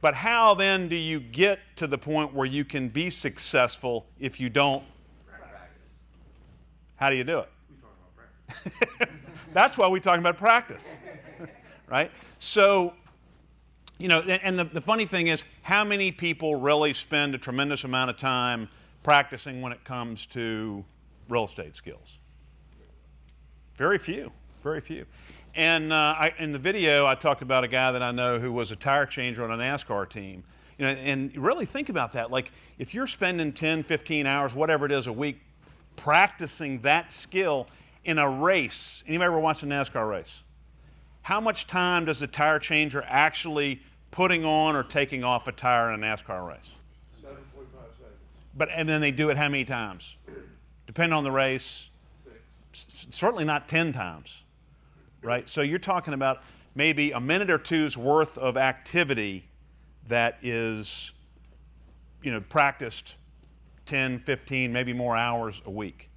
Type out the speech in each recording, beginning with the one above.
But how then do you get to the point where you can be successful if you don't? How do you do it? That's why we're talking about practice, right? So, you know, and the funny thing is, how many people really spend a tremendous amount of time practicing when it comes to real estate skills? Very few, very few. And in the video, I talked about a guy that I know who was a tire changer on a NASCAR team. You know, and really think about that. Like, if you're spending 10, 15 hours, whatever it is a week, practicing that skill in a race. Anybody ever watch a NASCAR race? How much time does the tire changer actually putting on or taking off a tire in a NASCAR race? 7.5 seconds. And then they do it how many times? Depending on the race, certainly not 10 times, right? So you're talking about maybe a minute or two's worth of activity that is, you know, practiced 10, 15, maybe more hours a week,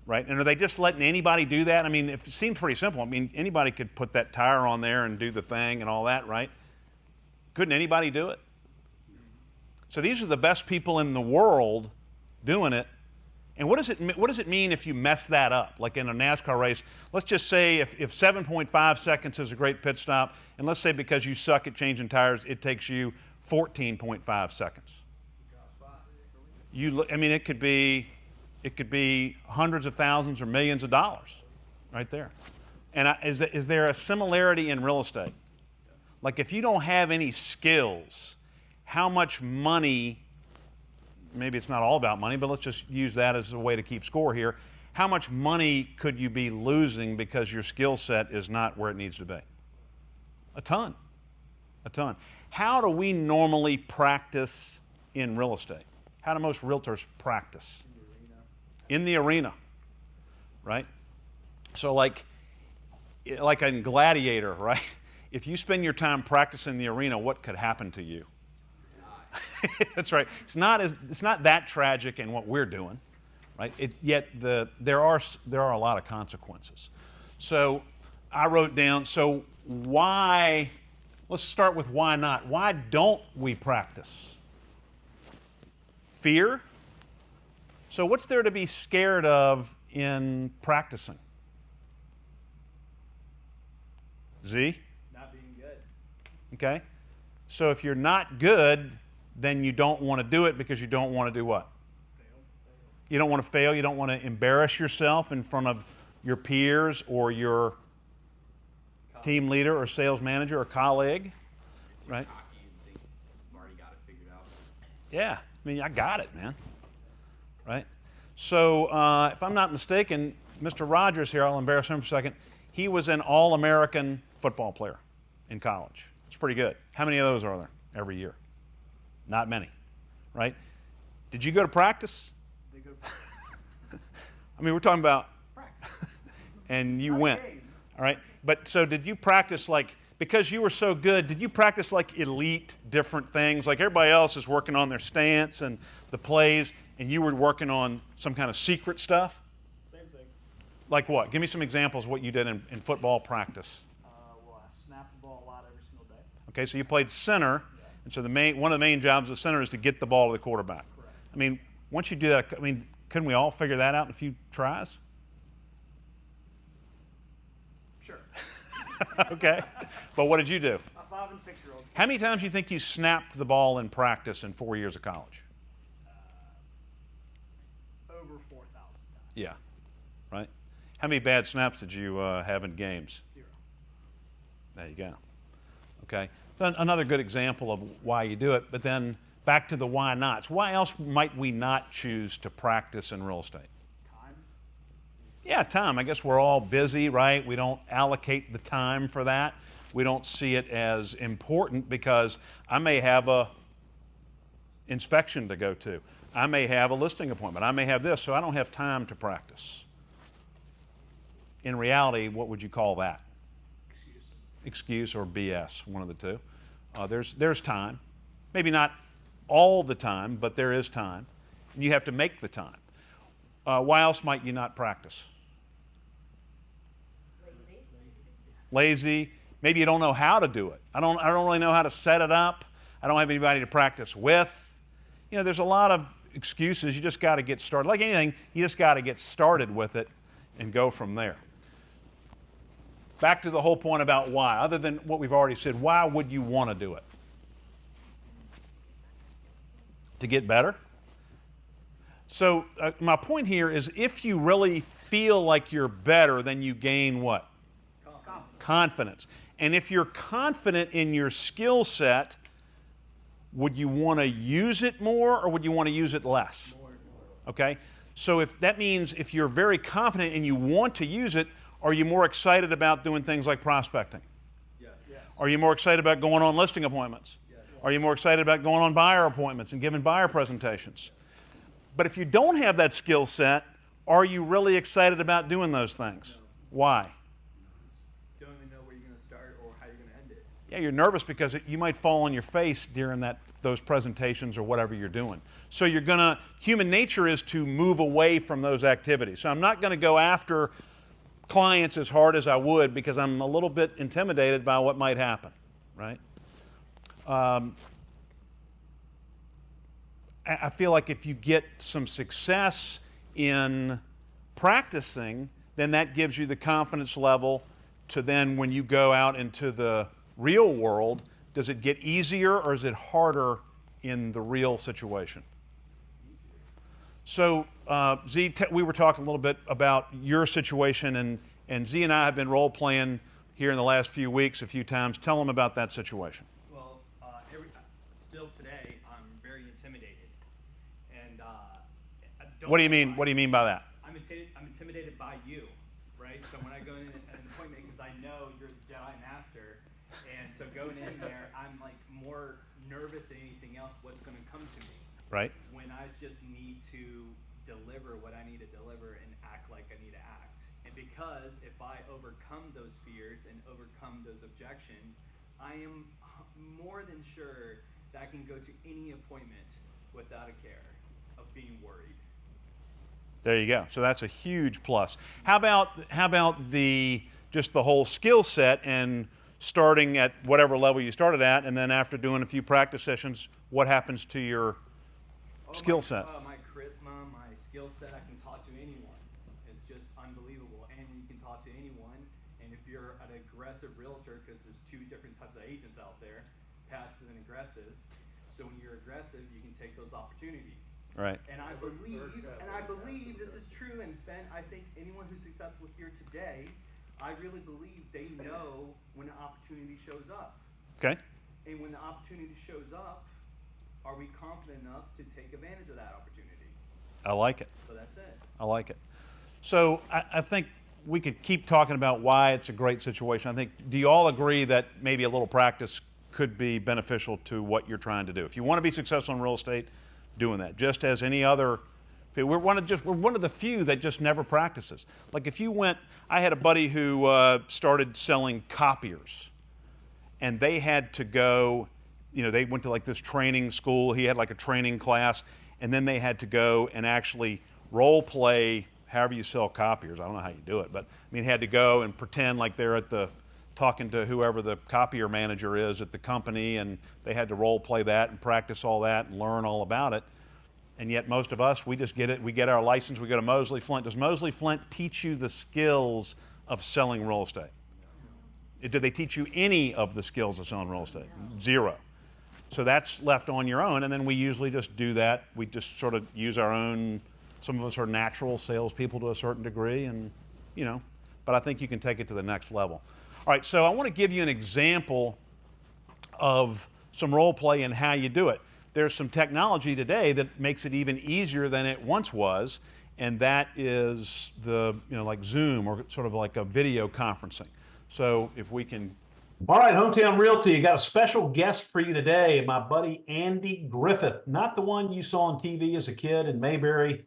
right? And are they just letting anybody do that? I mean, it seems pretty simple. I mean, anybody could put that tire on there and do the thing and all that, right? Couldn't anybody do it? So these are the best people in the world doing it. And what does it mean if you mess that up? Like in a NASCAR race, let's just say if 7.5 seconds is a great pit stop, and let's say because you suck at changing tires, it takes you 14.5 seconds. I mean, it could be hundreds of thousands or millions of dollars, right there. And is there a similarity in real estate? Like, if you don't have any skills, how much money? Maybe it's not all about money, but let's just use that as a way to keep score here. How much money could you be losing because your skill set is not where it needs to be? A ton. A ton. How do we normally practice in real estate? How do most realtors practice? In the arena, right? So like in Gladiator, right? If you spend your time practicing in the arena, what could happen to you? That's right. It's not that tragic in what we're doing, right? Yet there are a lot of consequences. So I wrote down. So why? Let's start with why not. Why don't we practice? Fear. So what's there to be scared of in practicing? Z? Not being good. Okay. So if you're not good, then you don't want to do it because you don't want to do what? Fail. You don't want to fail. You don't want to embarrass yourself in front of your peers or your team leader or sales manager or colleague, right? Cocky and think you've already got it figured out. Yeah. I mean, I got it, man. Right? So if I'm not mistaken, Mr. Rogers here, I'll embarrass him for a second, he was an All-American football player in college. It's pretty good. How many of those are there every year? Not many, right? Did you go to practice? They go I mean, we're talking about practice. and you Not a went, game. all right? But so did you practice like, because you were so good, did you practice like elite different things? Like everybody else is working on their stance and the plays, and you were working on some kind of secret stuff? Same thing. Like what? Give me some examples of what you did in football practice. Well, I snap the ball a lot every single day. Okay, so you played center, Yeah. and so one of the main jobs of the center is to get the ball to the quarterback. Correct. I mean, once you do that, I mean, couldn't we all figure that out in a few tries? Sure. Okay, but what did you do? 5 and 6 year olds. How many times do you think you snapped the ball in practice in 4 years of college? Over 4,000 times. Yeah, right? How many bad snaps did you have in games? 0. There you go. Okay, so another good example of why you do it, but then back to the why nots. Why else might we not choose to practice in real estate? Time. Yeah, time. I guess we're all busy, right? We don't allocate the time for that. We don't see it as important because I may have a inspection to go to. I may have a listing appointment. I may have this, so I don't have time to practice. In reality, what would you call that? Excuse or BS, one of the two. There's time. Maybe not all the time, but there is time. And you have to make the time. Why else might you not practice? Lazy. Maybe you don't know how to do it. I don't really know how to set it up. I don't have anybody to practice with. You know, there's a lot of excuses. You just got to get started. Like anything, you just got to get started with it and go from there. Back to the whole point about why, other than what we've already said, why would you want to do it? To get better? So my point here is if you really feel like you're better, then you gain what? Confidence. And if you're confident in your skill set, would you want to use it more or would you want to use it less? More. Okay? So if that means if you're very confident and you want to use it, are you more excited about doing things like prospecting? Yes. Yes. Are you more excited about going on listing appointments? Yes. Are you more excited about going on buyer appointments and giving buyer presentations? But if you don't have that skill set, are you really excited about doing those things? No. Why? Don't even know where you're going to start or how you're going to end it. Yeah, you're nervous because you might fall on your face during those presentations or whatever you're doing. So human nature is to move away from those activities. So I'm not going to go after clients as hard as I would because I'm a little bit intimidated by what might happen, right? I feel like if you get some success in practicing, then that gives you the confidence level to then when you go out into the real world, does it get easier or is it harder in the real situation? So Z, we were talking a little bit about your situation and Z and I have been role playing here in the last few weeks a few times. Tell them about that situation. Well, still today, I'm very intimidated. And What do you mean? What do you mean by that? I'm intimidated by you, right? So when I go in an appointment, because I know you're the Jedi Master, and so going in there, I'm like more nervous than anything else. What's going to come to me? Right. When I just need to deliver what I need to deliver and act like I need to act. And because if I overcome those fears and overcome those objections, I am more than sure that I can go to any appointment without a care of being worried. There you go. So that's a huge plus. How about just the whole skill set and starting at whatever level you started at, and then after doing a few practice sessions, what happens to your skill set? My charisma, my skill set, I can talk to anyone. It's just unbelievable. And you can talk to anyone. And if you're an aggressive realtor, because there's two different types of agents out there, passive and aggressive. So when you're aggressive, you can take those opportunities. Right. And I believe this is true. And Ben, I think anyone who's successful here today, I really believe they know when an opportunity shows up. Okay. And when the opportunity shows up, are we confident enough to take advantage of that opportunity? I like it. So that's it. I like it. So I think we could keep talking about why it's a great situation. I think, do you all agree that maybe a little practice could be beneficial to what you're trying to do? If you want to be successful in real estate, doing that. Just as any other, we're one of the few that just never practices. Like if you went, I had a buddy who started selling copiers, and they had to go, they went to like this training school. He had like a training class, and then they had to go and actually role play however you sell copiers. I don't know how you do it, but I mean, had to go and pretend like they're talking to whoever the copier manager is at the company, and they had to role play that and practice all that and learn all about it. And yet most of us, we just get it. We get our license. We go to Mosley Flint. Does Mosley Flint teach you the skills of selling real estate? Do they teach you any of the skills of selling real estate? Zero. So that's left on your own, and then we usually just do that. We just sort of use our own, some of us are natural salespeople to a certain degree, and but I think you can take it to the next level. All right, so I want to give you an example of some role play and how you do it. There's some technology today that makes it even easier than it once was, and that is like Zoom or sort of like a video conferencing. So if we can. All right, Hometown Realty, got a special guest for you today, my buddy Andy Griffith. Not the one you saw on TV as a kid in Mayberry,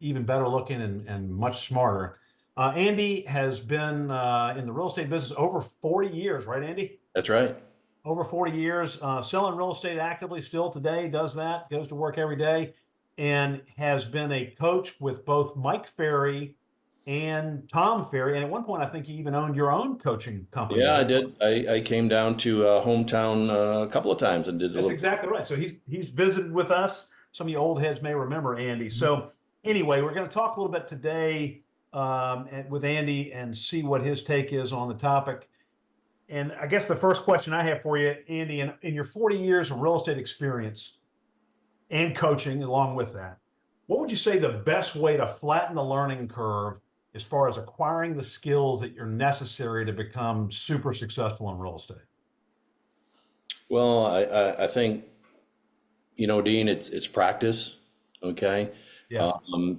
even better looking and much smarter. Andy has been in the real estate business over 40 years, right, Andy? That's right. Over 40 years, selling real estate actively still today, does that, goes to work every day, and has been a coach with both Mike Ferry and Tom Ferry. And at one point, I think you even owned your own coaching company. Is Yeah, I that correct? did. I came down to hometown a couple of times and did a That's little. exactly right. So he's visited with us. Some of you old heads may remember Andy. So anyway, we're going to talk a little bit today with Andy and see what his take is on the topic. And I guess the first question I have for you, Andy, in your 40 years of real estate experience and coaching along with that, what would you say the best way to flatten the learning curve as far as acquiring the skills that are necessary to become super successful in real estate? Well, I think, Dean, it's practice. Okay. Yeah.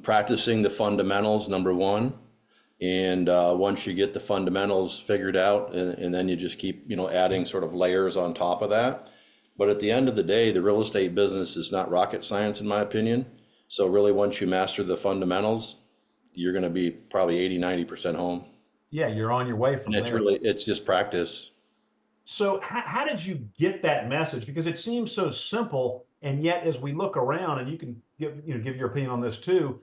Practicing the fundamentals, number one. And once you get the fundamentals figured out, and then you just keep, adding sort of layers on top of that. But at the end of the day, the real estate business is not rocket science, in my opinion. So really, once you master the fundamentals, you're going to be probably 80, 90% home. Yeah, you're on your way And from it's there. it's just practice. So how did you get that message? Because it seems so simple, and yet as we look around, and you can give your opinion on this too,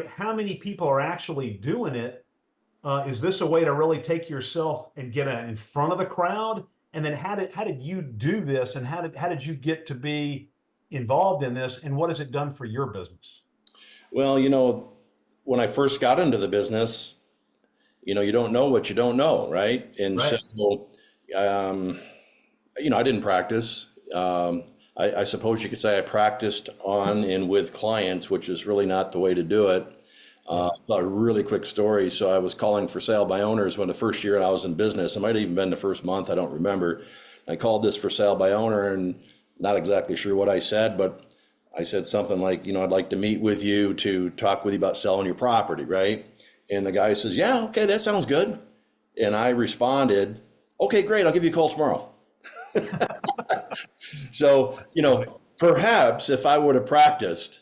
how many people are actually doing it? Is this a way to really take yourself and get in front of the crowd? And then how did you do this, and how did you get to be involved in this, and what has it done for your business? Well, when I first got into the business, you don't know what you don't know, right? And Right. so, um, I didn't practice. I suppose you could say I practiced on and with clients, which is really not the way to do it. A really quick story. So I was calling for sale by owners when the first year I was in business. It might have even been the first month. I don't remember. I called this for sale by owner, and not exactly sure what I said, but I said something like, I'd like to meet with you to talk with you about selling your property, right? And the guy says, yeah, okay, that sounds good. And I responded, okay, great, I'll give you a call tomorrow. So, That's funny. perhaps if I would have practiced,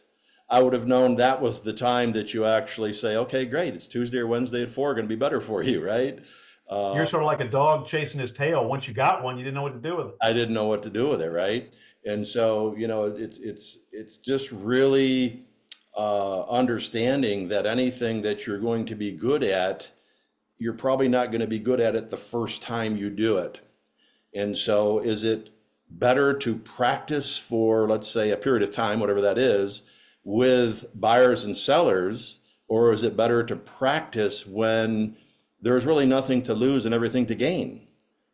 I would have known that was the time that you actually say, okay, great, it's Tuesday or Wednesday at 4, going to be better for you, right? You're sort of like a dog chasing his tail. Once you got one, you didn't know what to do with it. I didn't know what to do with it, right? And so, it's just really understanding that anything that you're going to be good at, you're probably not going to be good at it the first time you do it. And so, is it better to practice for, let's say, a period of time, whatever that is, with buyers and sellers, or is it better to practice when there's really nothing to lose and everything to gain?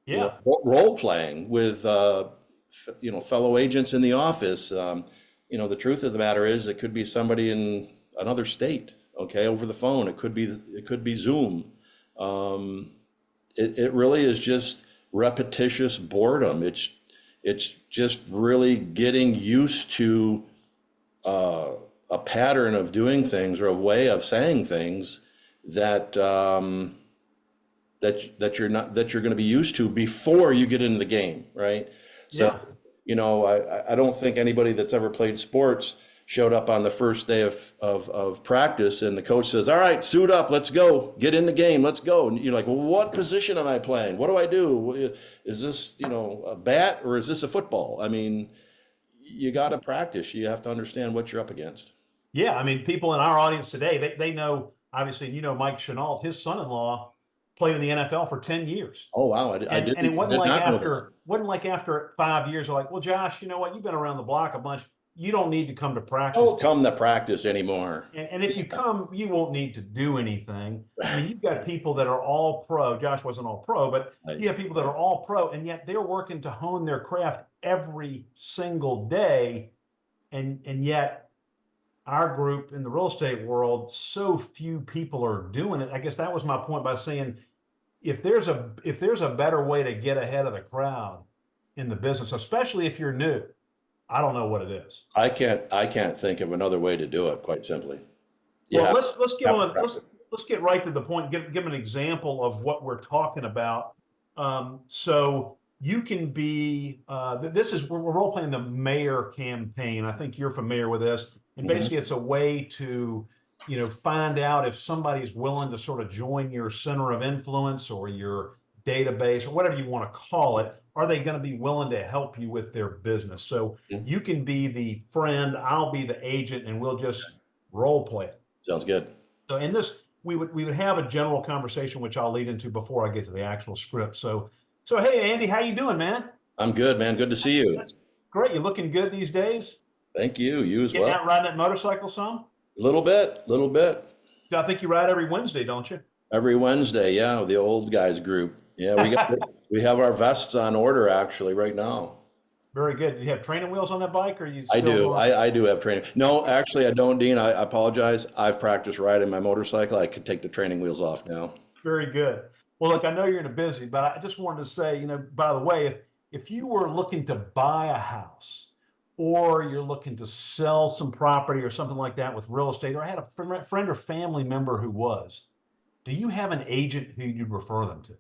Yeah. Role playing with fellow agents in the office. The truth of the matter is, it could be somebody in another state, okay, over the phone. It could be Zoom. It really is just repetitious boredom. It's just really getting used to a pattern of doing things, or a way of saying things that that you're going to be used to before you get into the game, right? So, I don't think anybody that's ever played sports showed up on the first day of practice and the coach says, all right, suit up, let's go, get in the game, let's go. And you're like, well, what position am I playing? What do I do? Is this, a bat, or is this a football? I mean, you got to practice. You have to understand what you're up against. Yeah. I mean, people in our audience today, they know, obviously, Mike Chenault, his son-in-law played in the NFL for 10 years. Oh, wow. And it I did not know that. wasn't like after 5 years, they're like, well, Josh, you know what? You've been around the block a bunch. You don't need to come to practice. Don't come to practice anymore. And if you come, you won't need to do anything. I mean, you've got people that are all pro. Josh wasn't all pro, but you have people that are all pro, and yet they're working to hone their craft every single day. And yet our group in the real estate world, so few people are doing it. I guess that was my point by saying, if there's a better way to get ahead of the crowd in the business, especially if you're new, I don't know what it is. I can't think of another way to do it, quite simply. Well, let's get right to the point. Give an example of what we're talking about. So you can be. We're role playing the mayor campaign. I think you're familiar with this. And basically, it's a way to find out if somebody's willing to sort of join your center of influence or your database or whatever you want to call it. Are they going to be willing to help you with their business? So you can be the friend, I'll be the agent, and we'll just role play it. Sounds good. So in this we would have a general conversation, which I'll lead into before I get to the actual script. So hey, Andy, how you doing, man? I'm good, man. Good to see you. That's great. You looking good these days? Thank you. You as Getting well. out riding that motorcycle some? Little bit, little bit. I think you ride every Wednesday, don't you? Every Wednesday, yeah, the old guys group. Yeah, we have our vests on order actually right now. Very good. Do you have training wheels on that bike, or are you I still do. going? I do have training. No, actually, I don't, Dean. I apologize. I've practiced riding my motorcycle. I could take the training wheels off now. Very good. Well, look, I know you're in a busy, but I just wanted to say, by the way, if you were looking to buy a house or you're looking to sell some property or something like that with real estate, or had a friend or family member who was, do you have an agent who you'd refer them to?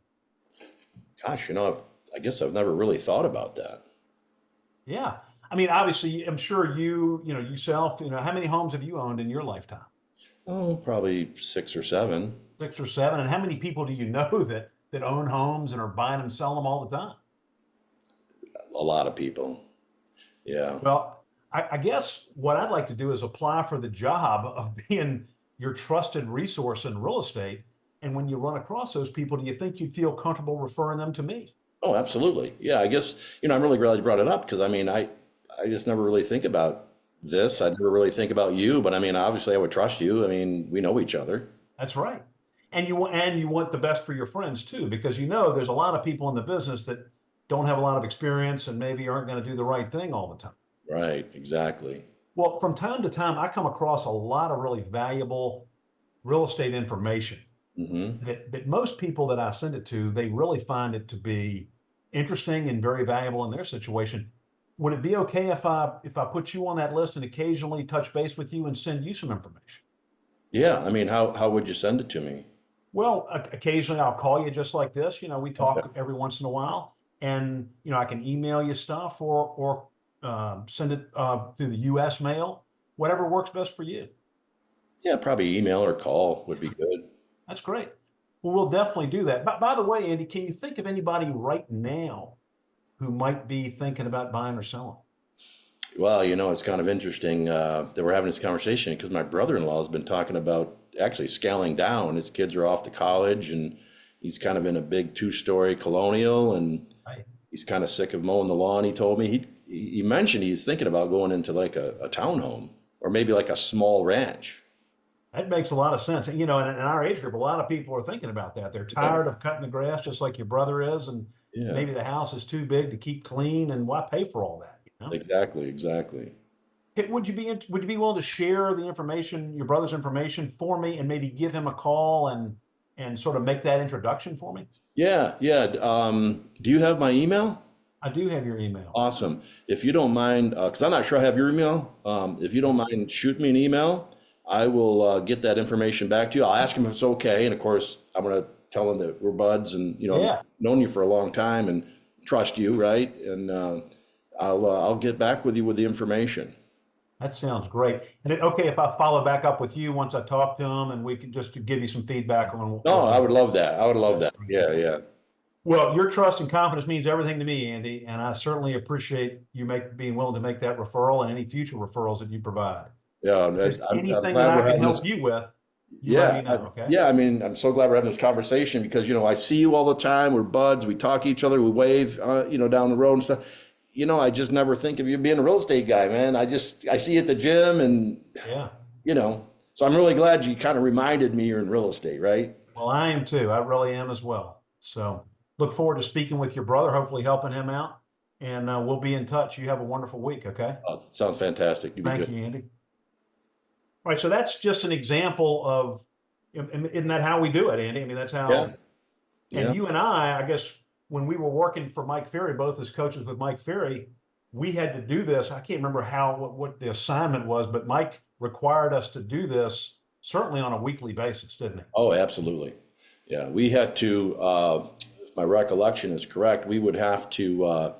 Gosh, I guess I've never really thought about that. Yeah. I mean, obviously, I'm sure yourself, how many homes have you owned in your lifetime? Oh, probably 6 or 7. 6 or 7. And how many people do you know that own homes and are buying them, selling them all the time? A lot of people. Yeah. Well, I guess what I'd like to do is apply for the job of being your trusted resource in real estate. And when you run across those people, do you think you'd feel comfortable referring them to me? Oh, absolutely. Yeah, I guess, I'm really glad you brought it up because I just never really think about this. I never really think about you, but obviously I would trust you. We know each other. That's right. And you want the best for your friends too, because there's a lot of people in the business that don't have a lot of experience and maybe aren't going to do the right thing all the time. Right, exactly. Well, from time to time, I come across a lot of really valuable real estate information that most people that I send it to, they really find it to be interesting and very valuable in their situation. Would it be okay if I put you on that list and occasionally touch base with you and send you some information? Yeah, how would you send it to me? Well, occasionally I'll call you just like this. We talk Okay. every once in a while, and I can email you stuff or send it through the U.S. mail, whatever works best for you. Yeah, probably email or call would be good. That's great. Well, we'll definitely do that. By the way, Andy, can you think of anybody right now who might be thinking about buying or selling? Well, it's kind of interesting that we're having this conversation because my brother-in-law has been talking about actually scaling down. His kids are off to college and he's kind of in a big 2-story colonial and Right. he's kind of sick of mowing the lawn. He told me he mentioned he's thinking about going into like a townhome or maybe like a small ranch. That makes a lot of sense. And, in our age group, a lot of people are thinking about that. They're tired of cutting the grass just like your brother is, and Yeah, maybe the house is too big to keep clean, and why pay for all that? exactly. Hey, would you be willing to share the information, your brother's information, for me, and maybe give him a call and sort of make that introduction for me? Yeah, yeah. Do you have my email? I do have your email. Awesome. If you don't mind, because I'm not sure I have your email. If you don't mind, shoot me an email. I will get that information back to you. I'll ask him if it's okay, and of course, I'm going to tell him that we're buds, and Yeah. I've known you for a long time and trust you, right? And I'll get back with you with the information. That sounds great. And okay if I follow back up with you once I talk to him, and we can just to give you some feedback on. No, I would love that. I would love that. Yeah, yeah. Well, your trust and confidence means everything to me, Andy, and I certainly appreciate you being willing to make that referral and any future referrals that you provide. Yeah, If there's I'm anything glad that I we're can having help this. you with, you let me know, okay? Yeah. I'm so glad we're having this conversation because I see you all the time. We're buds. We talk to each other. We wave, down the road and stuff. I just never think of you being a real estate guy, man. I see you at the gym, and Yeah. So I'm really glad you kind of reminded me you're in real estate, right? Well, I am too. I really am as well. So look forward to speaking with your brother, hopefully helping him out, and we'll be in touch. You have a wonderful week, okay? Sounds fantastic. You be Thank good. you, Andy. All right, so that's just an example of, isn't that how we do it, Andy? I mean, that's how. Yeah. And Yeah. you and I guess, when we were working for Mike Ferry, both as coaches with Mike Ferry, we had to do this. I can't remember what the assignment was, but Mike required us to do this certainly on a weekly basis, didn't he? Oh, absolutely. Yeah, we had to, if my recollection is correct, we would have to,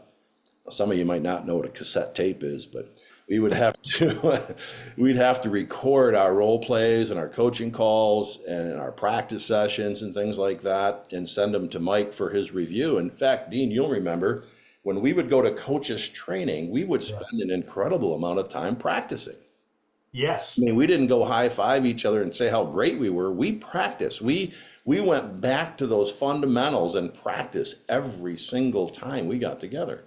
some of you might not know what a cassette tape is, but we would have to, we'd have to record our role plays and our coaching calls and our practice sessions and things like that and send them to Mike for his review. In fact, Dean, you'll remember when we would go to coaches training, we would spend an incredible amount of time practicing. Yes. I mean, we didn't go high five each other and say how great we were. We practiced. We went back to those fundamentals and practiced every single time we got together.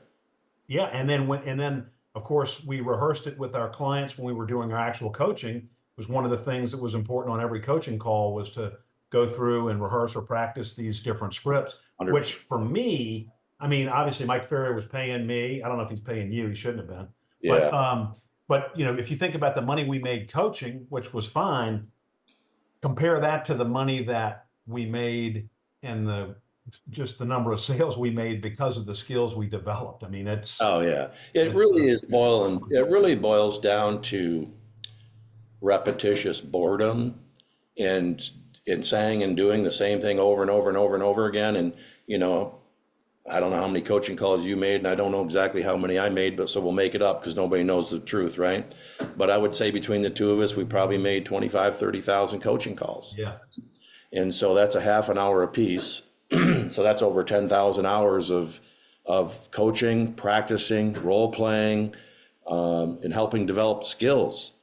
Yeah, and then of course we rehearsed it with our clients when we were doing our actual coaching. It was one of the things that was important on every coaching call was to go through and rehearse or practice these different scripts, which 100%. for me, I mean, obviously Mike Ferry was paying me. I don't know if he's paying you, he shouldn't have been. Yeah. But you know, if you think about the money we made coaching, which was fine, compare that to the money that we made and the just the number of sales we made because of the skills we developed. I mean, Oh yeah. It it's really is boiling. It really boils down to repetitious boredom and saying and doing the same thing over and over and over and over again. And you know, I don't know how many coaching calls you made, and I don't know exactly how many I made, but so we'll make it up because nobody knows the truth, right? But I would say between the two of us, we probably made 25, 30,000 coaching calls. yeah. And so that's a half an hour a piece. So that's over 10,000 hours of coaching, practicing, role playing, and helping develop skills.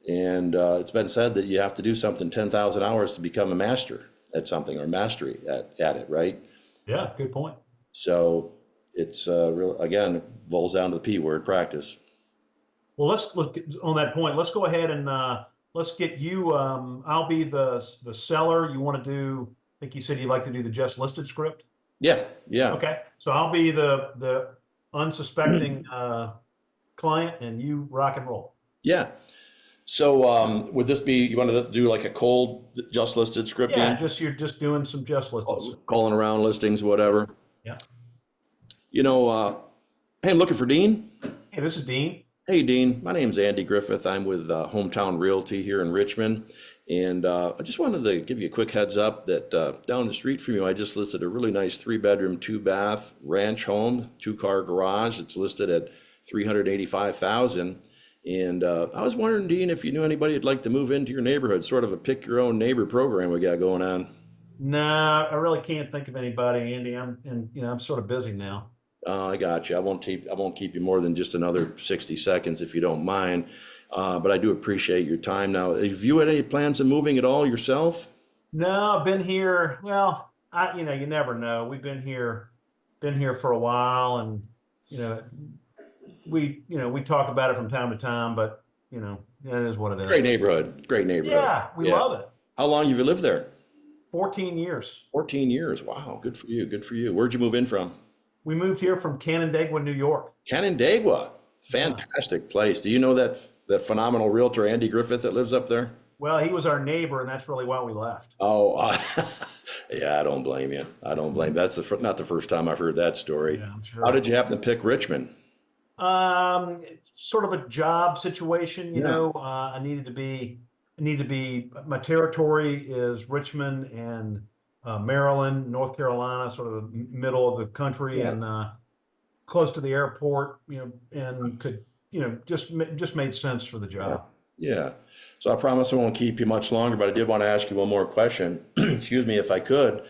And it's been said that you have to do something 10,000 hours to become a master at something or mastery at it, right? Yeah, good point. So it's real, again, it boils down to the P word, practice. Well, let's look on that point. Let's go ahead and let's get you. I'll be the seller. You want to do? I think you said you'd like to do the just listed script. Yeah, yeah, Okay, so I'll be the unsuspecting client, and you rock and roll. yeah. So would this be, you want to do like a cold just listed script, Yeah, Dean? just you're just doing some just listed. Calling around listings, whatever. Yeah. You know, hey, I'm looking for Dean. Hey, this is Deane. Hey, Dean. My name's Andy Griffith. I'm with Hometown Realty here in Richmond. And I just wanted to give you a quick heads up that down the street from you, I just listed a really nice 3-bedroom, 2-bath ranch home, 2-car garage. It's listed at $385,000. And I was wondering, Dean, if you knew anybody who'd like to move into your neighborhood, sort of a pick your own neighbor program we got going on. No, I really can't think of anybody, Andy. I'm sort of busy now. I got you. I won't keep you more than just another 60 seconds if you don't mind. But I do appreciate your time. Now, have you had any plans of moving at all yourself? No, I've been here. Well, you never know. We've been here for a while, and you know, we talk about it from time to time, but it is what it is. Great neighborhood. Great neighborhood. Yeah, we Yeah. love it. How long have you lived there? 14 years. 14 years. Wow. Good for you. Good for you. Where'd you move in from? We moved here from Canandaigua, New York. Canandaigua. Fantastic place. Do you know that phenomenal realtor, Andy Griffith, that lives up there? Well, he was our neighbor, and that's really why we left. Oh, yeah, I don't blame you. I don't blame. That's not the first time I've heard that story. Yeah, I'm sure. How did you happen to pick Richmond? Sort of a job situation, I needed to be, my territory is Richmond and Maryland, North Carolina, sort of the middle of the country, Yeah. and close to the airport, and could, just made sense for the job. Yeah. So I promise I won't keep you much longer, but I did want to ask you one more question. Excuse me, if I could.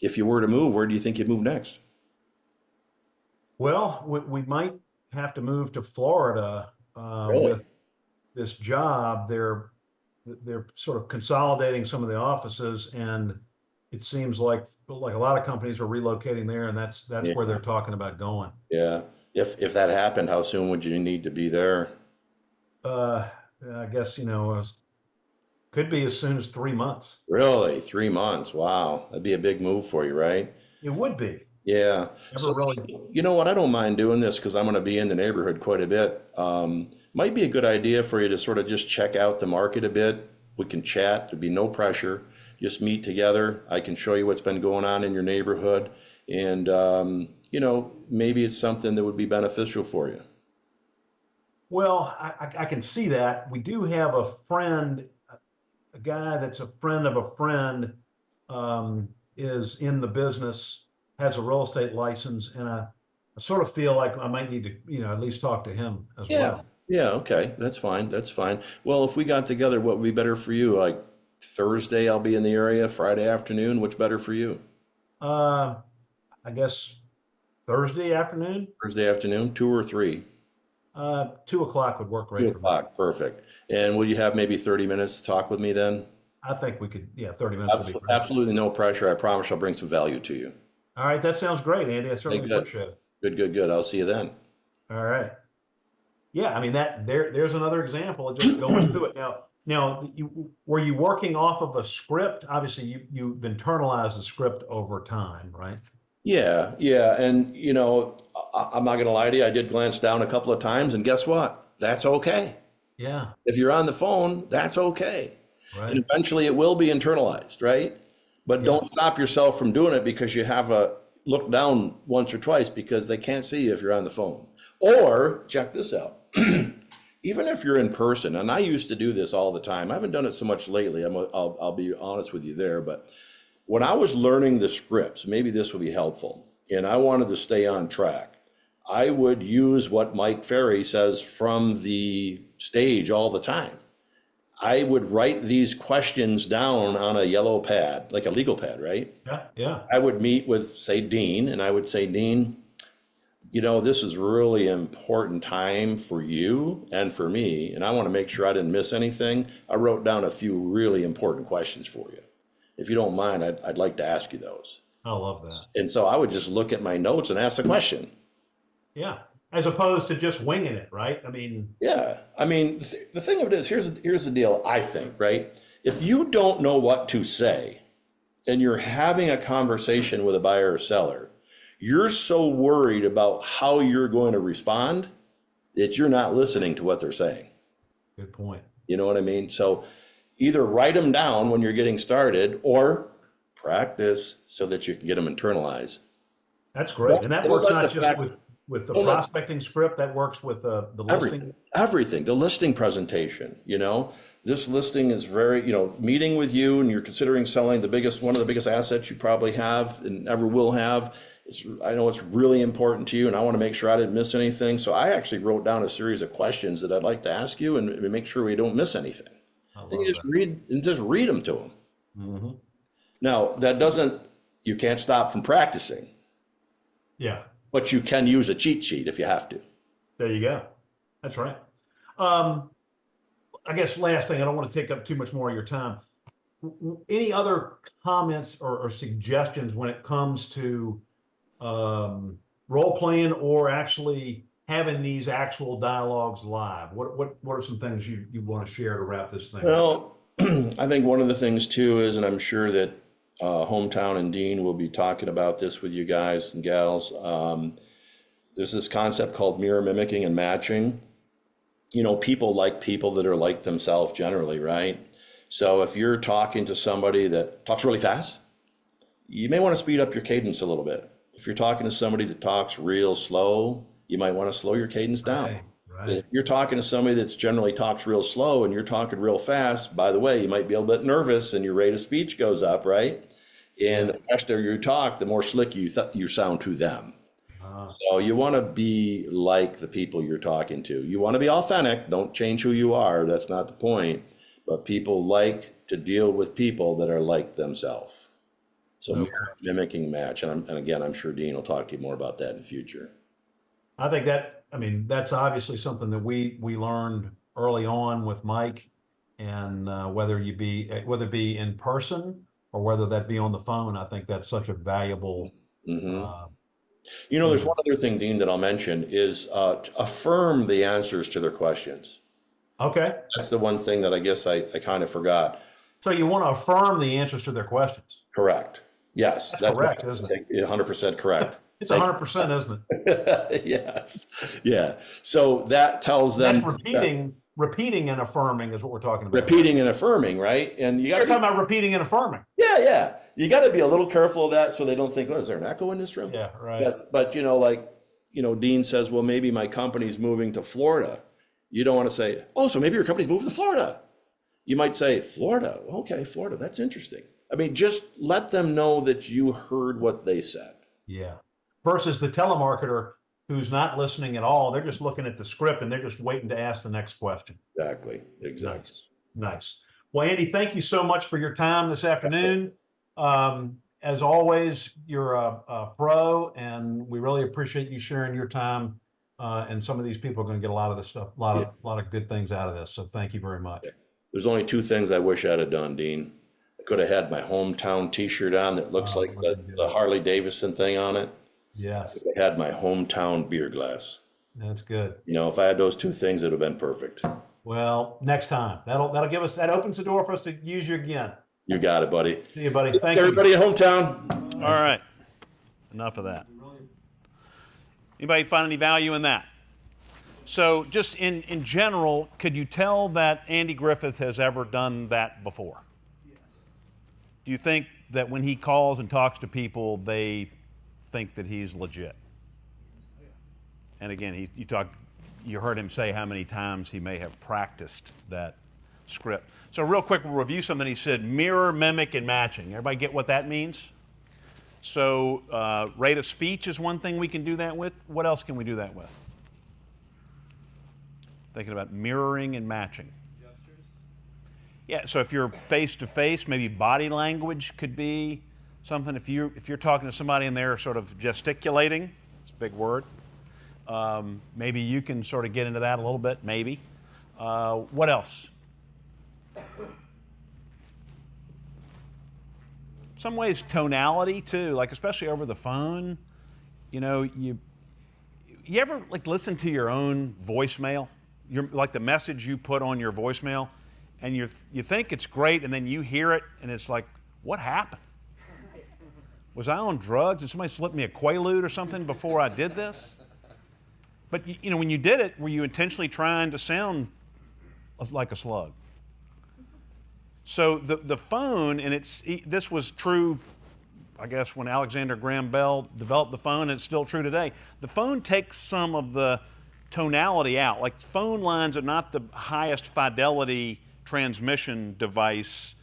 If you were to move, where do you think you'd move next? Well, we might have to move to Florida Really? with this job. They're sort of consolidating some of the offices, and it seems like a lot of companies are relocating there, and that's Yeah. where they're talking about going. Yeah. If that happened, how soon would you need to be there? I guess could be as soon as 3 months. Really? 3 months. Wow. That'd be a big move for you, right? It would be. Yeah. Never So, really. you know what? I don't mind doing this because I'm going to be in the neighborhood quite a bit. Might be a good idea for you to sort of just check out the market a bit. We can chat. There'd be no pressure. Just meet together. I can show you what's been going on in your neighborhood. And, maybe it's something that would be beneficial for you. Well, I can see that. We do have a friend, a guy that's a friend of a friend, is in the business, has a real estate license, and I sort of feel like I might need to, at least talk to him as Yeah. well. Yeah. Okay. That's fine. That's fine. Well, if we got together, what would be better for you? Like Thursday, I'll be in the area. Friday afternoon, what's better for you? I guess Thursday afternoon. Thursday afternoon, 2 or 3? 2 o'clock would work great Two for me. o'clock, perfect. And will you have maybe 30 minutes to talk with me then? I think we could, yeah, 30 minutes would be great. Absolutely no pressure. I promise I'll bring some value to you. All right, that sounds great, Andy. I certainly Good. appreciate it. Good, good, good. I'll see you then. All right. Yeah, I mean there's another example of just going through it. Now, were you working off of a script? Obviously, you've internalized the script over time, right? Yeah, yeah. And, I'm not going to lie to you. I did glance down a couple of times, and guess what? That's okay. Yeah, If you're on the phone, that's okay. And right. eventually it will be internalized, right? But don't stop yourself from doing it because you have a look down once or twice because they can't see you if you're on the phone. Or check this out. Even if you're in person, and I used to do this all the time. I haven't done it so much lately. I'll be honest with you there. But when I was learning the scripts, maybe this would be helpful, and I wanted to stay on track, I would use what Mike Ferry says from the stage all the time. I would write these questions down on a yellow pad, like a legal pad, right? Yeah, yeah. I would meet with, say, Deane, and I would say, Deane, this is really important time for you and for me, and I want to make sure I didn't miss anything. I wrote down a few really important questions for you. If you don't mind, I'd like to ask you those. I love that. And so I would just look at my notes and ask the question. Yeah, as opposed to just winging it, right? I mean, Yeah, I mean, the thing of it is, here's the deal, I think, right? If you don't know what to say and you're having a conversation with a buyer or seller, you're so worried about how you're going to respond that you're not listening to what they're saying. good point. You know what I mean? So either write them down when you're getting started or practice so that you can get them internalized. That's great. And that Don't works let not the just fact- with the don't let- prospecting script, that works with the listing. Everything, the listing presentation, this listing is very, meeting with you and you're considering selling one of the biggest assets you probably have and ever will have. I know it's really important to you and I want to make sure I didn't miss anything. So I actually wrote down a series of questions that I'd like to ask you and make sure we don't miss anything. And you just read them to them. Mm-hmm. Now, you can't stop from practicing, Yeah, but you can use a cheat sheet if you have to. there you go. That's right. I guess last thing, I don't want to take up too much more of your time. Any other comments or suggestions when it comes to role playing or actually having these actual dialogues live? What are some things you want to share to wrap this thing up? Well, I think one of the things too is, and I'm sure that Hometown and Deane will be talking about this with you guys and gals. There's this concept called mirror mimicking and matching. People like people that are like themselves generally, right? So if you're talking to somebody that talks really fast, you may want to speed up your cadence a little bit. If you're talking to somebody that talks real slow, you might want to slow your cadence down. Right. If you're talking to somebody that's generally talks real slow and you're talking real fast, by the way, you might be a little bit nervous and your rate of speech goes up, right? And the faster you talk, the more slick you sound to them. So you want to be like the people you're talking to. You want to be authentic. Don't change who you are. That's not the point. But people like to deal with people that are like themselves. So mimicking match. And again, I'm sure Deane will talk to you more about that in the future. I think that's obviously something that we learned early on with Mike, and whether it be in person or whether that be on the phone, I think that's such a valuable. There's one other thing, Deane, that I'll mention is affirm the answers to their questions. Okay. That's the one thing that I guess I kind of forgot. So you want to affirm the answers to their questions. Correct. Yes. That's correct, isn't it? 100% correct. It's 100%, isn't it? Yes. Yeah. So that tells them. That's repeating and affirming is what we're talking about. Repeating and affirming, right? And You're talking about repeating and affirming. Yeah. You got to be a little careful of that so they don't think, oh, is there an echo in this room? Yeah, right. But Deane says, well, maybe my company's moving to Florida. You don't want to say, oh, so maybe your company's moving to Florida. You might say, Florida. Okay, Florida. That's interesting. I mean, just let them know that you heard what they said. Yeah. Versus the telemarketer who's not listening at all. They're just looking at the script and they're just waiting to ask the next question. Exactly. Nice. Well, Andy, thank you so much for your time this afternoon. As always, you're a pro, and we really appreciate you sharing your time and some of these people are going to get a lot of this stuff, a lot of good things out of this. So thank you very much. There's only two things I wish I'd have done, Dean. I could have had my hometown T-shirt on that looks like the Harley Davidson thing on it. Yes, I had my hometown beer glass. that's good. You know, if I had those two things, it'd have been perfect. Well, next time that'll give us, that opens the door for us to use you again. You got it, buddy. See you, buddy. Thank you. Everybody in hometown. All right. Enough of that. Anybody find any value in that? So just in general, could you tell that Andy Griffith has ever done that before? Yes. Do you think that when he calls and talks to people, they think that he's legit? Oh, yeah. And again, you heard him say how many times he may have practiced that script. So real quick, we'll review something he said: mirror, mimic, and matching. Everybody get what that means? So rate of speech is one thing we can do that with. What else can we do that with? Thinking about mirroring and matching. Gestures. Yeah, so if you're face to face, maybe body language could be something. If you're talking to somebody and they're sort of gesticulating, it's a big word. Maybe you can sort of get into that a little bit. Maybe. What else? Some ways tonality too, like especially over the phone. You know, you ever like listen to your own voicemail? Like the message you put on your voicemail, and you think it's great, and then you hear it, and it's like, what happened? Was I on drugs? Did somebody slip me a Quaalude or something before I did this? But you know, when you did it, were you intentionally trying to sound like a slug? So the phone, and this was true, I guess, when Alexander Graham Bell developed the phone, and it's still true today. The phone takes some of the tonality out. Like phone lines are not the highest fidelity transmission device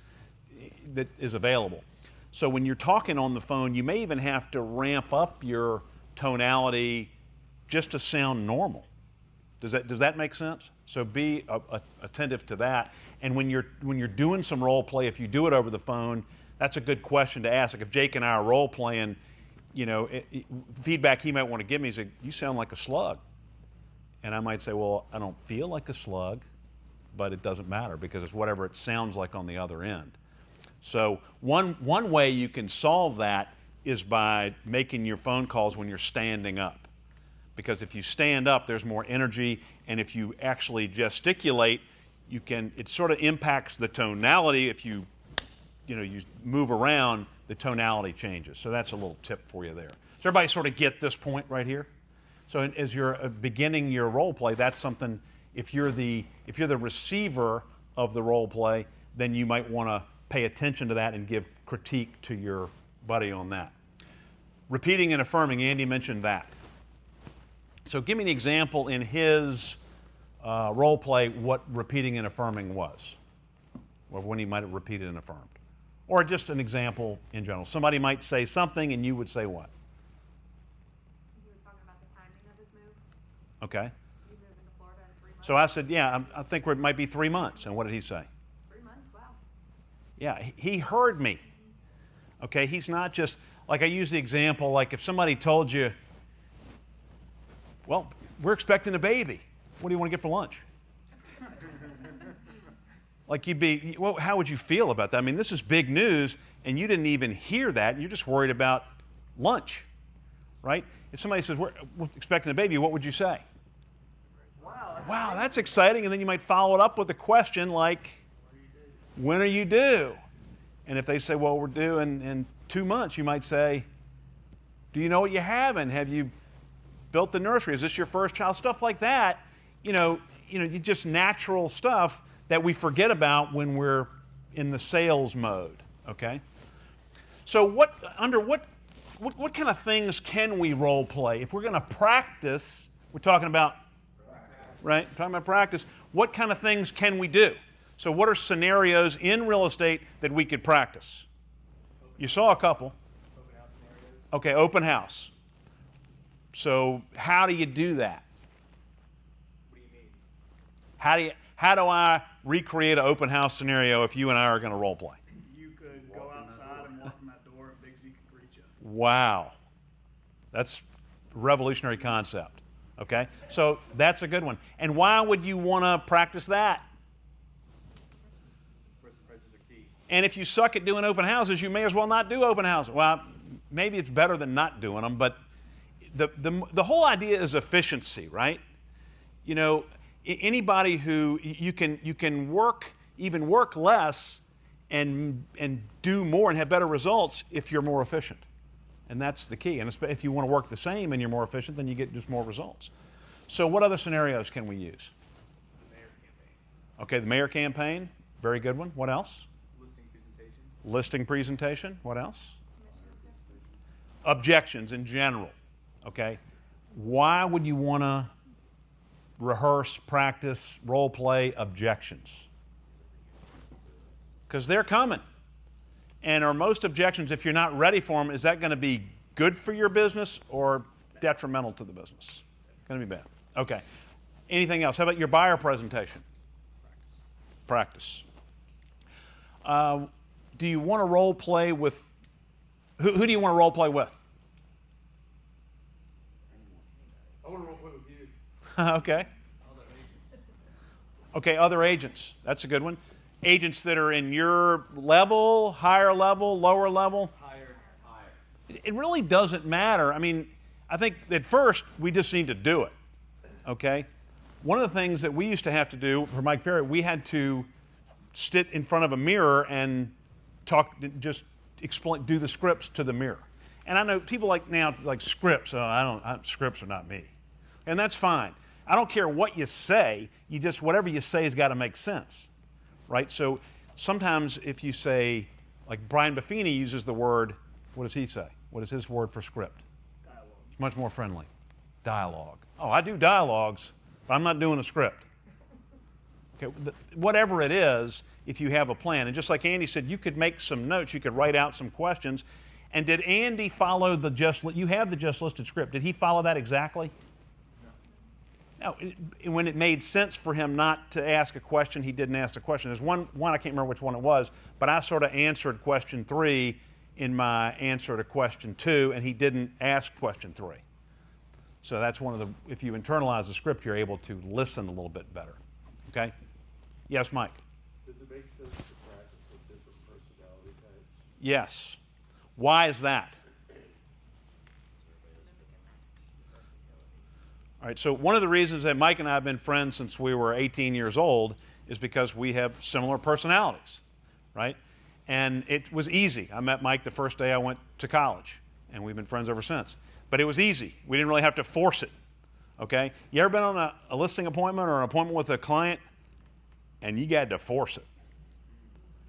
that is available. So when you're talking on the phone, you may even have to ramp up your tonality just to sound normal. Does that make sense? So be attentive to that. And when you're doing some role play, if you do it over the phone, that's a good question to ask. Like if Jake and I are role playing, you know, feedback he might want to give me is like, you sound like a slug. And I might say, well, I don't feel like a slug, but it doesn't matter because it's whatever it sounds like on the other end. So one way you can solve that is by making your phone calls when you're standing up. Because if you stand up, there's more energy, and if you actually gesticulate, it sort of impacts the tonality. If you move around, the tonality changes. So that's a little tip for you there. Does everybody sort of get this point right here? So as you're beginning your role play, that's something. If you're the receiver of the role play, then you might want to pay attention to that and give critique to your buddy on that. Repeating and affirming. Andy mentioned that. So give me an example in his role play what repeating and affirming was, or when he might have repeated and affirmed, or just an example in general. Somebody might say something, and you would say what? Okay. You moved into Florida in 3 months? So I said, yeah, I think it might be 3 months. And what did he say? 3 months? Wow. Yeah, he heard me. Okay, he's not just, like I use the example, like if somebody told you, well, we're expecting a baby. What do you want to get for lunch? Like well, how would you feel about that? I mean, this is big news, and you didn't even hear that, and you're just worried about lunch, right? If somebody says, we're expecting a baby, what would you say? Wow, that's exciting. And then you might follow it up with a question like, when are you due? And if they say, well, we're due in 2 months, you might say, do you know what you have? And have you built the nursery? Is this your first child? Stuff like that, you just natural stuff that we forget about when we're in the sales mode, okay? So what kind of things can we role play? If we're going to practice, we're talking about, right? Talking about practice, what kind of things can we do? So what are scenarios in real estate that we could practice? You saw a couple. Open house scenarios. Okay, open house. So how do you do that? What do you mean? How do I recreate an open house scenario if you and I are going to role play? You could go outside and walk in that door, and Big Z could greet you. Wow. That's a revolutionary concept. Okay, so that's a good one. And why would you want to practice that? First impressions are key. And if you suck at doing open houses, you may as well not do open houses. Well, maybe it's better than not doing them, but the whole idea is efficiency, right? You know, anybody who you can work less and do more and have better results if you're more efficient. And that's the key. And if you want to work the same and you're more efficient, then you get just more results. So what other scenarios can we use? The mayor campaign. Okay, the mayor campaign, very good one. What else? Listing presentation. Listing presentation. What else? Objections in general. Okay, why would you want to rehearse, practice, role play objections? Because they're coming. And are most objections, if you're not ready for them, is that going to be good for your business or detrimental to the business? It's going to be bad. Okay. Anything else? How about your buyer presentation? Practice. Do you want to role play with, who do you want to role play with? I want to role play with you. Okay. Okay, other agents. That's a good one. Agents that are in your level, higher level, lower level. Higher. It really doesn't matter. I mean, I think at first we just need to do it. Okay? One of the things that we used to have to do for Mike Ferry, we had to sit in front of a mirror and talk, just explain, do the scripts to the mirror. And I know people like now, like scripts. Scripts are not me. And that's fine. I don't care what you say. You just, whatever you say has got to make sense. Right? So sometimes if you say, like Brian Buffini uses the word, what does he say? What is his word for script? Dialogue. It's much more friendly. Dialogue. Oh, I do dialogues, but I'm not doing a script. Okay, whatever it is, if you have a plan. And just like Andy said, you could make some notes, you could write out some questions. And did Andy follow the you have the just listed script. Did he follow that exactly? No, when it made sense for him not to ask a question, he didn't ask the question. There's one, I can't remember which one it was, but I sort of answered question 3 in my answer to question 2, and he didn't ask question 3. So that's one of the, if you internalize the script, you're able to listen a little bit better. Okay? Yes, Mike? Does it make sense to practice with different personality types? Yes. Why is that? All right, so one of the reasons that Mike and I have been friends since we were 18 years old is because we have similar personalities, right? And it was easy. I met Mike the first day I went to college, and we've been friends ever since. But it was easy. We didn't really have to force it, okay? You ever been on a listing appointment or an appointment with a client, and you got to force it?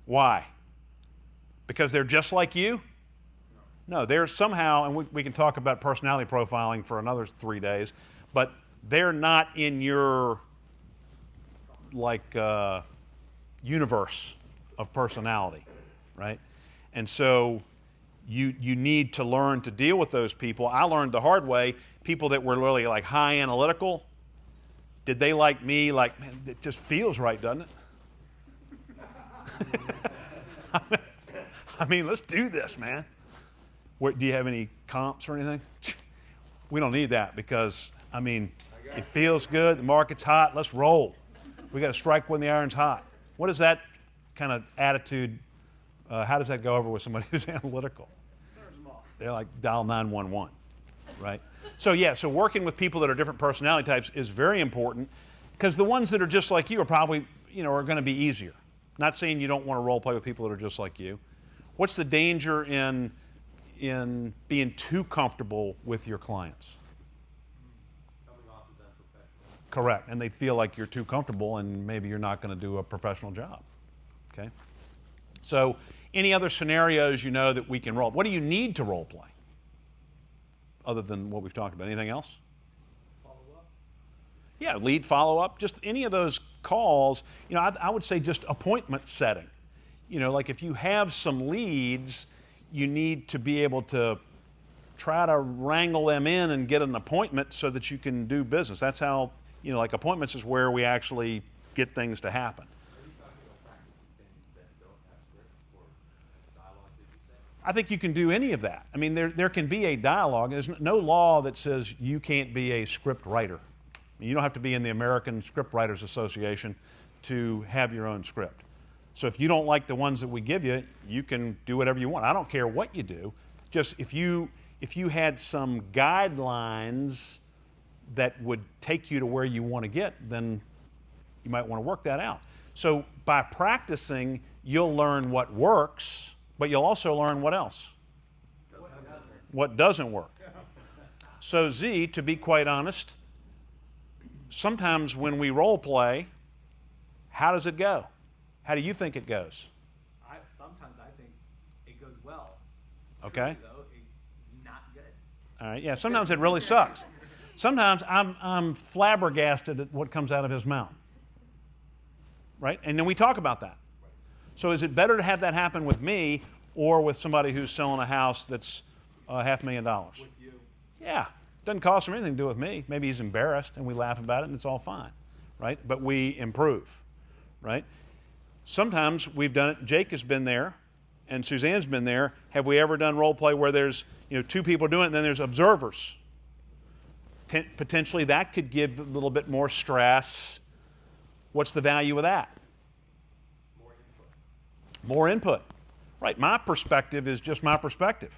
Why? Because they're just like you? No, they're somehow, and we can talk about personality profiling for another 3 days, but they're not in your universe of personality, right? And so you need to learn to deal with those people. I learned the hard way, people that were really like high analytical, did they like me? Like, man, it just feels right, doesn't it? I mean, let's do this, man. Do you have any comps or anything? We don't need that because, I mean, it feels good. The market's hot. Let's roll. We got to strike when the iron's hot. What is that kind of attitude? How does that go over with somebody who's analytical? They're like dial 911, right? So yeah, so working with people that are different personality types is very important because the ones that are just like you are probably, are going to be easier. Not saying you don't want to role play with people that are just like you. What's the danger in being too comfortable with your clients? Coming off as unprofessional. Correct, and they feel like you're too comfortable and maybe you're not going to do a professional job, okay? So any other scenarios that we can role? What do you need to role play other than what we've talked about? Anything else? Follow up. Yeah, lead follow-up, just any of those calls. I would say just appointment setting. Like if you have some leads, you need to be able to try to wrangle them in and get an appointment so that you can do business. That's how, like appointments is where we actually get things to happen. Are you talking about practicing things that don't have script or dialogue, did you say? I think you can do any of that. I mean, there can be a dialogue. There's no law that says you can't be a script writer. You don't have to be in the American Script Writers Association to have your own script. So if you don't like the ones that we give you, you can do whatever you want. I don't care what you do. Just if you had some guidelines that would take you to where you want to get, then you might want to work that out. So by practicing, you'll learn what works, but you'll also learn what else? What doesn't work. So Z, to be quite honest, sometimes when we role play, how does it go? How do you think it goes? Sometimes I think it goes well. Okay. Though it's not good. All right. Yeah. Sometimes it really sucks. Sometimes I'm flabbergasted at what comes out of his mouth. Right. And then we talk about that. So is it better to have that happen with me or with somebody who's selling a house that's $500,000? With you. Yeah. Doesn't cost him anything to do with me. Maybe he's embarrassed and we laugh about it and it's all fine. Right. But we improve. Right. Sometimes we've done it. Jake has been there and Suzanne's been there. Have we ever done role play where there's, two people doing it and then there's observers? Potentially that could give a little bit more stress. What's the value of that? More input. More input. Right. My perspective is just my perspective.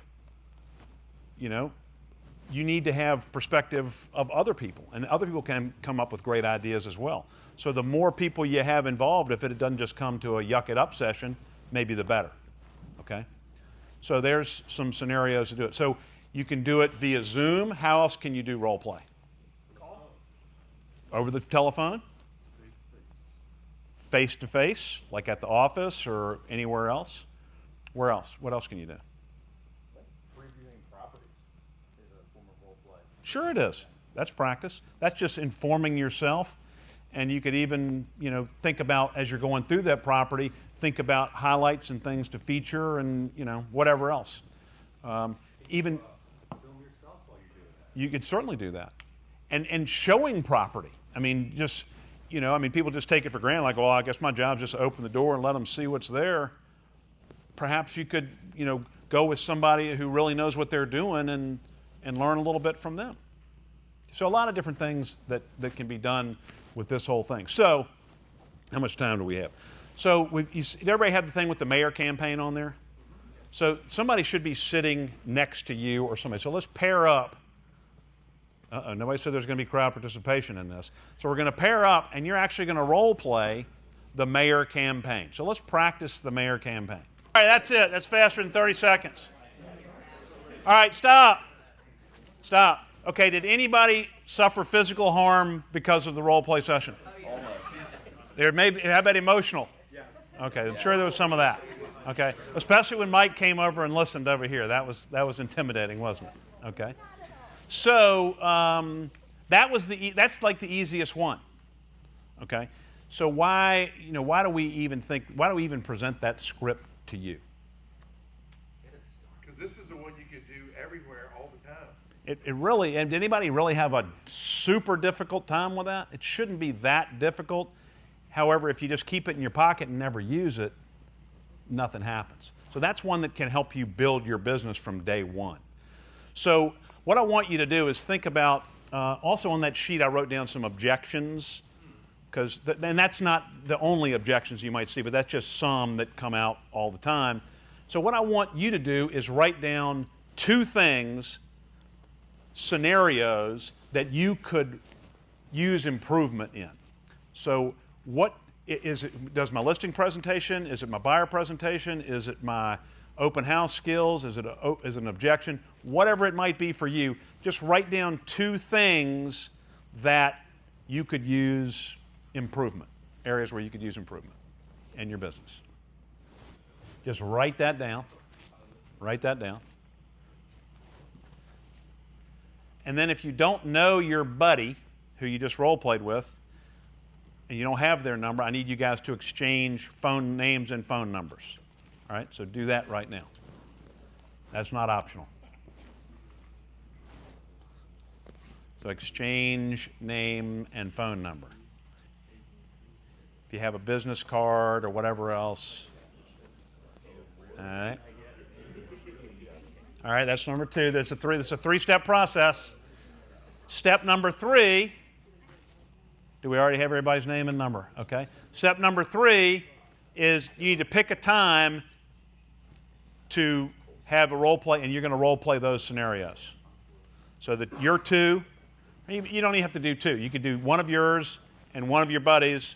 You need to have perspective of other people, and other people can come up with great ideas as well. So the more people you have involved, if it doesn't just come to a yuck it up session, maybe the better. Okay? So there's some scenarios to do it. So you can do it via Zoom. How else can you do role play? Over the telephone? Face to face, like at the office or anywhere else? Where else? What else can you do? Previewing properties is a form of role play. Sure it is. That's practice. That's just informing yourself. And you could even, think about as you're going through that property, think about highlights and things to feature and, whatever else. Even Film yourself while you're doing that. you could certainly do that. And showing property. I mean, just, people just take it for granted, like, well, I guess my job's just to open the door and let them see what's there. Perhaps you could, go with somebody who really knows what they're doing and learn a little bit from them. So a lot of different things that can be done with this whole thing. So how much time do we have? So did everybody have the thing with the mayor campaign on there? So somebody should be sitting next to you or somebody. So let's pair up. Nobody said there's going to be crowd participation in this. So we're going to pair up, and you're actually going to role play the mayor campaign. So let's practice the mayor campaign. All right, that's it. That's faster than 30 seconds. All right, stop. Stop. Okay, did anybody suffer physical harm because of the role play session? Almost. How about emotional? Yes. Okay, I'm sure there was some of that. Okay, especially when Mike came over and listened over here. That was intimidating, wasn't it? Okay. So that's like the easiest one. Okay. So why do we even present that script to you? Because this is the one you could do everywhere all the time. It really, and did anybody really have a super difficult time with that? It shouldn't be that difficult. However, if you just keep it in your pocket and never use it, nothing happens. So that's one that can help you build your business from day one. So what I want you to do is think about, also on that sheet I wrote down some objections, and that's not the only objections you might see, but that's just some that come out all the time. So what I want you to do is write down 2 things, scenarios that you could use improvement in. So what is it? Does my listing presentation? Is it my buyer presentation? Is it my open house skills? Is it an objection? Whatever it might be for you, just write down 2 things that you could use improvement, areas where you could use improvement in your business. Just write that down. Write that down. And then if you don't know your buddy who you just role played with, and you don't have their number, I need you guys to exchange phone names and phone numbers. All right, so do that right now. That's not optional. So exchange name and phone number. If you have a business card or whatever else. All right. All right, that's number 2. That's a 3-step process. Step number 3, do we already have everybody's name and number? Okay. Step number 3 is you need to pick a time to have a role play, and you're going to role play those scenarios. So that your 2, you don't even have to do 2. You could do one of yours and one of your buddies,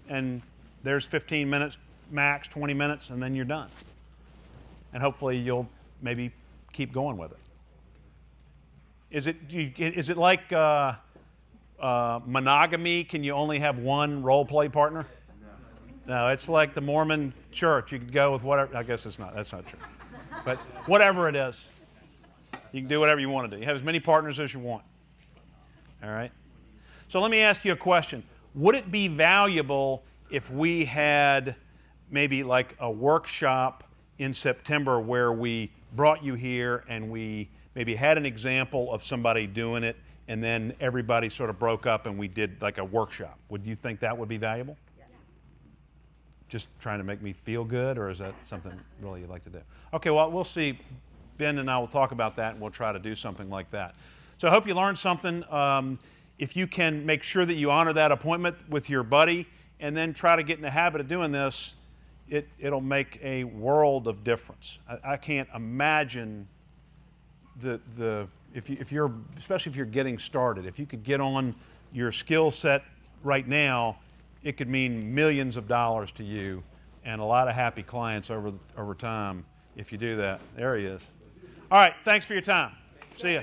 and there's 15 minutes, max 20 minutes, and then you're done. And hopefully you'll maybe keep going with it. Is it like monogamy? Can you only have one role play partner? No, it's like the Mormon church. You could go with whatever. I guess it's not. That's not true. But whatever it is, you can do whatever you want to do. You have as many partners as you want. All right? So let me ask you a question. Would it be valuable if we had maybe like a workshop in September where we brought you here and we maybe had an example of somebody doing it, and then everybody sort of broke up and we did like a workshop? Would you think that would be valuable? Yes. Just trying to make me feel good, or is that something really you'd like to do? Okay, well, we'll see. Ben and I will talk about that, and we'll try to do something like that. So I hope you learned something. If you can make sure that you honor that appointment with your buddy and then try to get in the habit of doing this, it'll make a world of difference. I can't imagine if you're, especially if you're getting started, if you could get on your skill set right now, it could mean millions of dollars to you and a lot of happy clients over time if you do that. There he is. All right, thanks for your time. See ya.